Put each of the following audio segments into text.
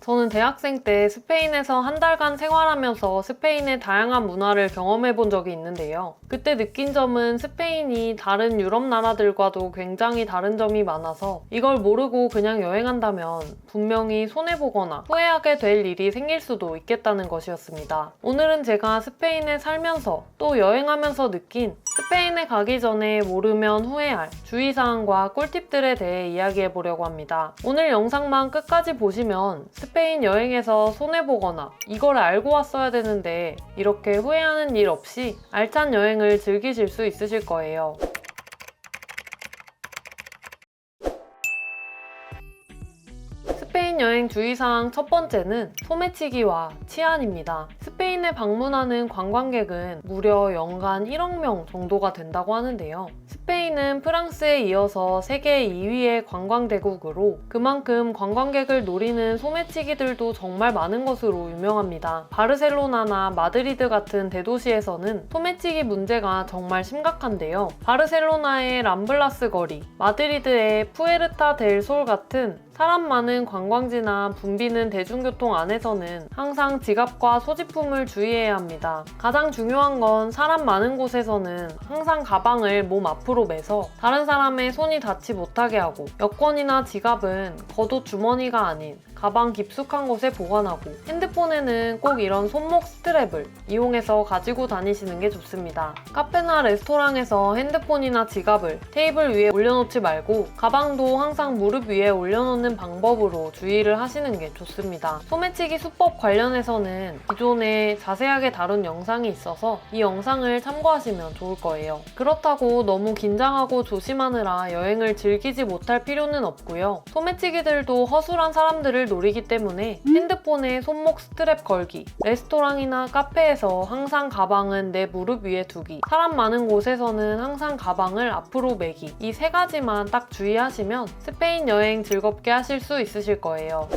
저는 대학생 때 스페인에서 한 달간 생활하면서 스페인의 다양한 문화를 경험해 본 적이 있는데요. 그때 느낀 점은 스페인이 다른 유럽 나라들과도 굉장히 다른 점이 많아서 이걸 모르고 그냥 여행한다면 분명히 손해보거나 후회하게 될 일이 생길 수도 있겠다는 것이었습니다. 오늘은 제가 스페인에 살면서 또 여행하면서 느낀 스페인에 가기 전에 모르면 후회할 주의사항과 꿀팁들에 대해 이야기해 보려고 합니다. 오늘 영상만 끝까지 보시면 스페인 여행에서 손해보거나 이걸 알고 왔어야 되는데 이렇게 후회하는 일 없이 알찬 여행을 즐기실 수 있으실 거예요. 스페인 여행 주의사항 첫 번째는 소매치기와 치안입니다. 스페인에 방문하는 관광객은 무려 연간 1억 명 정도가 된다고 하는데요. 스페인은 프랑스에 이어서 세계 2위의 관광대국으로 그만큼 관광객을 노리는 소매치기들도 정말 많은 것으로 유명합니다. 바르셀로나나 마드리드 같은 대도시에서는 소매치기 문제가 정말 심각한데요. 바르셀로나의 람블라스 거리, 마드리드의 푸에르타 델 솔 같은 사람 많은 관광지나 붐비는 대중교통 안에서는 항상 지갑과 소지품을 주의해야 합니다. 가장 중요한 건 사람 많은 곳에서는 항상 가방을 몸 앞으로 매서 다른 사람의 손이 닿지 못하게 하고 여권이나 지갑은 겉옷 주머니가 아닌 가방 깊숙한 곳에 보관하고 핸드폰에는 꼭 이런 손목 스트랩을 이용해서 가지고 다니시는 게 좋습니다. 카페나 레스토랑에서 핸드폰이나 지갑을 테이블 위에 올려놓지 말고 가방도 항상 무릎 위에 올려놓는 방법으로 주의를 하시는 게 좋습니다. 소매치기 수법 관련해서는 기존에 자세하게 다룬 영상이 있어서 이 영상을 참고하시면 좋을 거예요. 그렇다고 너무 긴장하고 조심하느라 여행을 즐기지 못할 필요는 없고요. 소매치기들도 허술한 사람들을 노리기 때문에 핸드폰에 손목 스트랩 걸기, 레스토랑이나 카페에서 항상 가방은 내 무릎 위에 두기, 사람 많은 곳에서는 항상 가방을 앞으로 매기, 이 세 가지만 딱 주의하시면 스페인 여행 즐겁게 하실 수 있으실 거예요.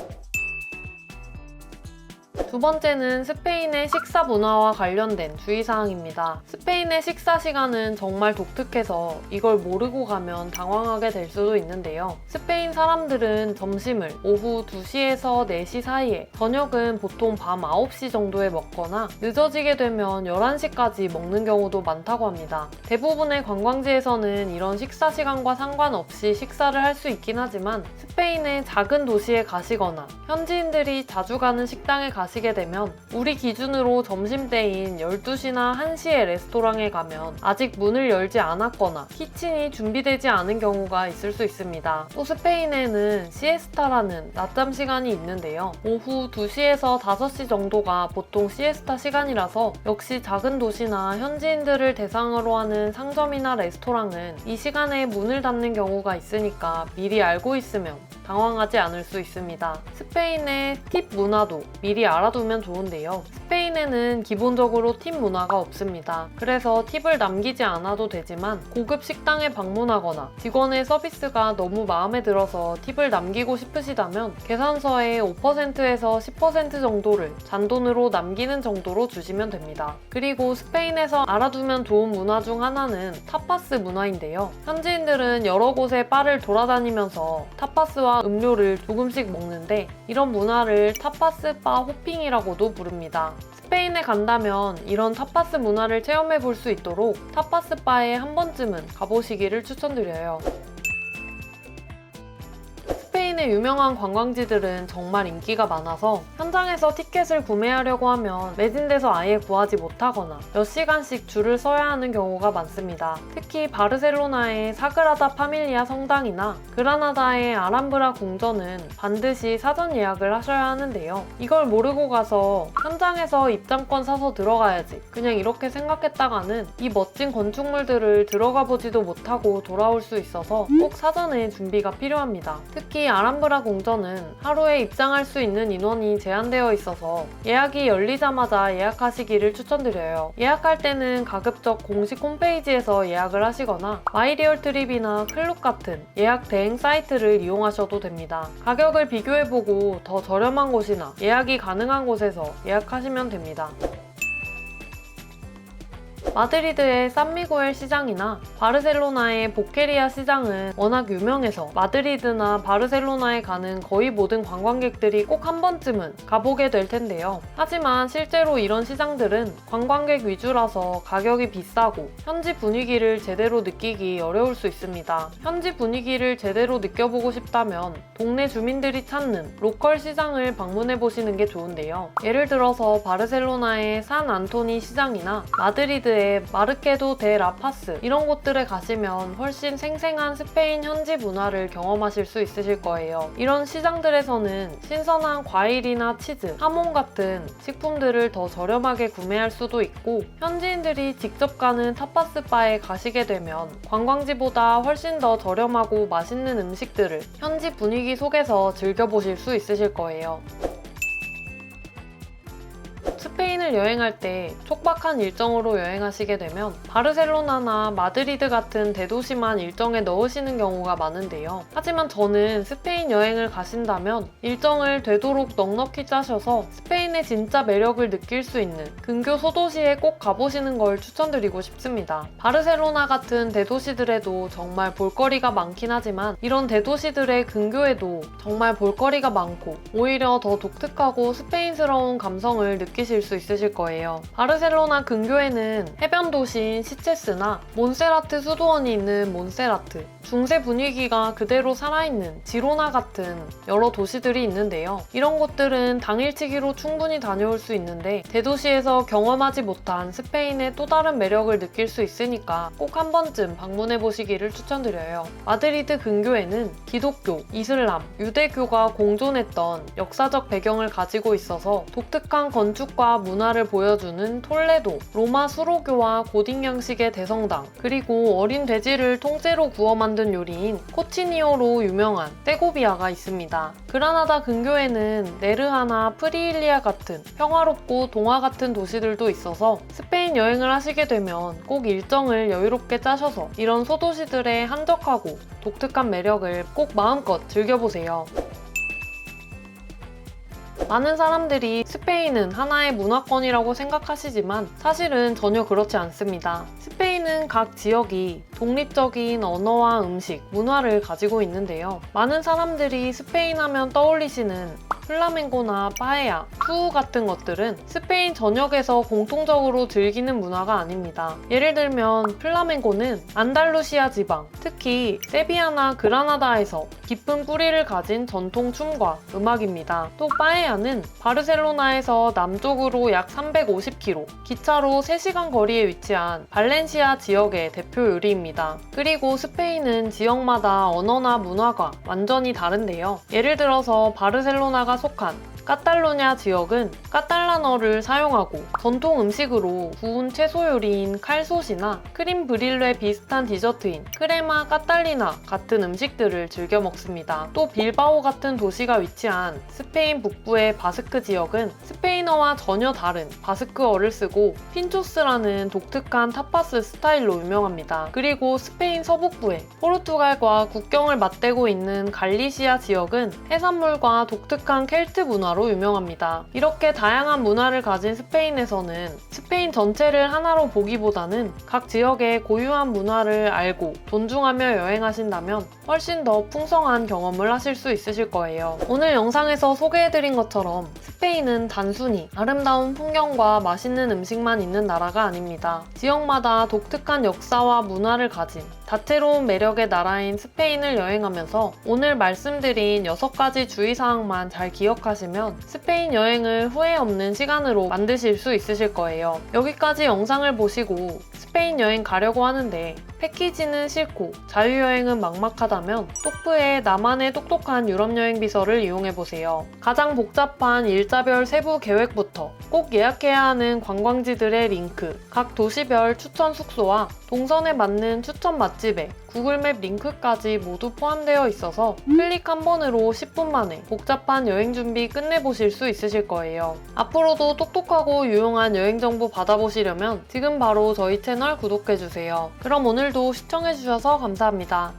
두 번째는 스페인의 식사 문화와 관련된 주의사항입니다. 스페인의 식사 시간은 정말 독특해서 이걸 모르고 가면 당황하게 될 수도 있는데요. 스페인 사람들은 점심을 오후 2시에서 4시 사이에, 저녁은 보통 밤 9시 정도에 먹거나 늦어지게 되면 11시까지 먹는 경우도 많다고 합니다. 대부분의 관광지에서는 이런 식사 시간과 상관없이 식사를 할 수 있긴 하지만 스페인의 작은 도시에 가시거나 현지인들이 자주 가는 식당에 가시게 되면 우리 기준으로 점심때인 12시나 1시에 레스토랑에 가면 아직 문을 열지 않았거나 키친이 준비되지 않은 경우가 있을 수 있습니다. 또 스페인에는 시에스타라는 낮잠 시간이 있는데요. 오후 2시에서 5시 정도가 보통 시에스타 시간이라서 역시 작은 도시나 현지인들을 대상으로 하는 상점이나 레스토랑은 이 시간에 문을 닫는 경우가 있으니까 미리 알고 있으면 당황하지 않을 수 있습니다. 스페인의 팁 문화도 미리 알아두면 좋은데요. 스페인에는 기본적으로 팁 문화가 없습니다. 그래서 팁을 남기지 않아도 되지만 고급 식당에 방문하거나 직원의 서비스가 너무 마음에 들어서 팁을 남기고 싶으시다면 계산서에 5%에서 10% 정도를 잔돈으로 남기는 정도로 주시면 됩니다. 그리고 스페인에서 알아두면 좋은 문화 중 하나는 타파스 문화인데요. 현지인들은 여러 곳의 바를 돌아다니면서 타파스와 음료를 조금씩 먹는데 이런 문화를 타파스 바 호핑이라고도 부릅니다. 스페인에 간다면 이런 타파스 문화를 체험해 볼 수 있도록 타파스 바에 한 번쯤은 가보시기를 추천드려요. 스페인의 유명한 관광지들은 정말 인기가 많아서 현장에서 티켓을 구매하려고 하면 매진돼서 아예 구하지 못하거나 몇 시간씩 줄을 서야 하는 경우가 많습니다. 특히 바르셀로나의 사그라다 파밀리아 성당이나 그라나다의 아람브라 궁전은 반드시 사전 예약을 하셔야 하는데요. 이걸 모르고 가서 현장에서 입장권 사서 들어가야지 그냥 이렇게 생각했다가는 이 멋진 건축물들을 들어가 보지도 못하고 돌아올 수 있어서 꼭 사전에 준비가 필요합니다. 특히 아람브라 궁전은 하루에 입장할 수 있는 인원이 제한되어 있어서 예약이 열리자마자 예약하시기를 추천드려요. 예약할 때는 가급적 공식 홈페이지에서 예약을 하시거나 마이리얼 트립이나 클룩 같은 예약 대행 사이트를 이용하셔도 됩니다. 가격을 비교해보고 더 저렴한 곳이나 예약이 가능한 곳에서 예약하시면 됩니다. 마드리드의 산미구엘 시장이나 바르셀로나의 보케리아 시장은 워낙 유명해서 마드리드나 바르셀로나에 가는 거의 모든 관광객들이 꼭 한 번쯤은 가보게 될 텐데요. 하지만 실제로 이런 시장들은 관광객 위주라서 가격이 비싸고 현지 분위기를 제대로 느끼기 어려울 수 있습니다. 현지 분위기를 제대로 느껴보고 싶다면 동네 주민들이 찾는 로컬 시장을 방문해 보시는 게 좋은데요. 예를 들어서 바르셀로나의 산 안토니 시장이나 마드리드의 마르케도 데 라파스 이런 곳들에 가시면 훨씬 생생한 스페인 현지 문화를 경험하실 수 있으실 거예요. 이런 시장들에서는 신선한 과일이나 치즈, 하몬 같은 식품들을 더 저렴하게 구매할 수도 있고 현지인들이 직접 가는 타파스 바에 가시게 되면 관광지보다 훨씬 더 저렴하고 맛있는 음식들을 현지 분위기 속에서 즐겨보실 수 있으실 거예요. 스페인을 여행할 때 촉박한 일정으로 여행하시게 되면 바르셀로나나 마드리드 같은 대도시만 일정에 넣으시는 경우가 많은데요. 하지만 저는 스페인 여행을 가신다면 일정을 되도록 넉넉히 짜셔서 스페인의 진짜 매력을 느낄 수 있는 근교 소도시에 꼭 가보시는 걸 추천드리고 싶습니다. 바르셀로나 같은 대도시들에도 정말 볼거리가 많긴 하지만 이런 대도시들의 근교에도 정말 볼거리가 많고 오히려 더 독특하고 스페인스러운 감성을 느끼실 수 있으실 거예요. 바르셀로나 근교에는 해변 도시인 시체스나 몬세라트 수도원이 있는 몬세라트, 중세 분위기가 그대로 살아있는 지로나 같은 여러 도시들이 있는데요. 이런 곳들은 당일치기로 충분히 다녀올 수 있는데 대도시에서 경험하지 못한 스페인의 또 다른 매력을 느낄 수 있으니까 꼭 한 번쯤 방문해 보시기를 추천드려요. 마드리드 근교에는 기독교, 이슬람, 유대교가 공존했던 역사적 배경을 가지고 있어서 독특한 건축과 문화를 보여주는 톨레도, 로마 수로교와 고딕 양식의 대성당, 그리고 어린 돼지를 통째로 구워 만든 요리인 코치니오로 유명한 세고비아가 있습니다. 그라나다 근교에는 네르하나 프리일리아 같은 평화롭고 동화 같은 도시들도 있어서 스페인 여행을 하시게 되면 꼭 일정을 여유롭게 짜셔서 이런 소도시들의 한적하고 독특한 매력을 꼭 마음껏 즐겨보세요. 많은 사람들이 스페인은 하나의 문화권이라고 생각하시지만 사실은 전혀 그렇지 않습니다. 스페인은 각 지역이 독립적인 언어와 음식, 문화를 가지고 있는데요. 많은 사람들이 스페인 하면 떠올리시는 플라멩코나 빠에야, 투우 같은 것들은 스페인 전역에서 공통적으로 즐기는 문화가 아닙니다. 예를 들면 플라멩코는 안달루시아 지방, 특히 세비야나 그라나다에서 깊은 뿌리를 가진 전통 춤과 음악입니다. 또 빠에야는 바르셀로나에서 남쪽으로 약 350km, 기차로 3시간 거리에 위치한 발렌시아 지역의 대표 요리입니다. 그리고 스페인은 지역마다 언어나 문화가 완전히 다른데요. 예를 들어서 바르셀로나가 속한 카탈루냐 지역은 카탈란어를 사용하고 전통 음식으로 구운 채소 요리인 칼솥이나 크림 브릴레 비슷한 디저트인 크레마 카탈리나 같은 음식들을 즐겨 먹습니다. 또 빌바오 같은 도시가 위치한 스페인 북부의 바스크 지역은 스페인어와 전혀 다른 바스크어를 쓰고 핀초스라는 독특한 타파스 스타일로 유명합니다. 그리고 스페인 서북부의 포르투갈과 국경을 맞대고 있는 갈리시아 지역은 해산물과 독특한 켈트 문화로 유명합니다. 이렇게 다양한 문화를 가진 스페인에서는 스페인 전체를 하나로 보기보다는 각 지역의 고유한 문화를 알고 존중하며 여행하신다면 훨씬 더 풍성한 경험을 하실 수 있으실 거예요. 오늘 영상에서 소개해드린 것처럼 스페인은 단순히 아름다운 풍경과 맛있는 음식만 있는 나라가 아닙니다. 지역마다 독특한 역사와 문화를 가진 다채로운 매력의 나라인 스페인을 여행하면서 오늘 말씀드린 6가지 주의사항만 잘 기억하시면 스페인 여행을 후회 없는 시간으로 만드실 수 있으실 거예요. 여기까지 영상을 보시고 스페인 여행 가려고 하는데 패키지는 싫고 자유여행은 막막하다면 똑프의 나만의 똑똑한 유럽여행 비서를 이용해보세요. 가장 복잡한 일자별 세부 계획부터 꼭 예약해야 하는 관광지들의 링크, 각 도시별 추천 숙소와 동선에 맞는 추천 맛집에 구글맵 링크까지 모두 포함되어 있어서 클릭 한 번으로 10분 만에 복잡한 여행 준비 끝내보실 수 있으실 거예요. 앞으로도 똑똑하고 유용한 여행 정보 받아보시려면 지금 바로 저희 채널 구독해주세요. 그럼 오늘도 시청해주셔서 감사합니다.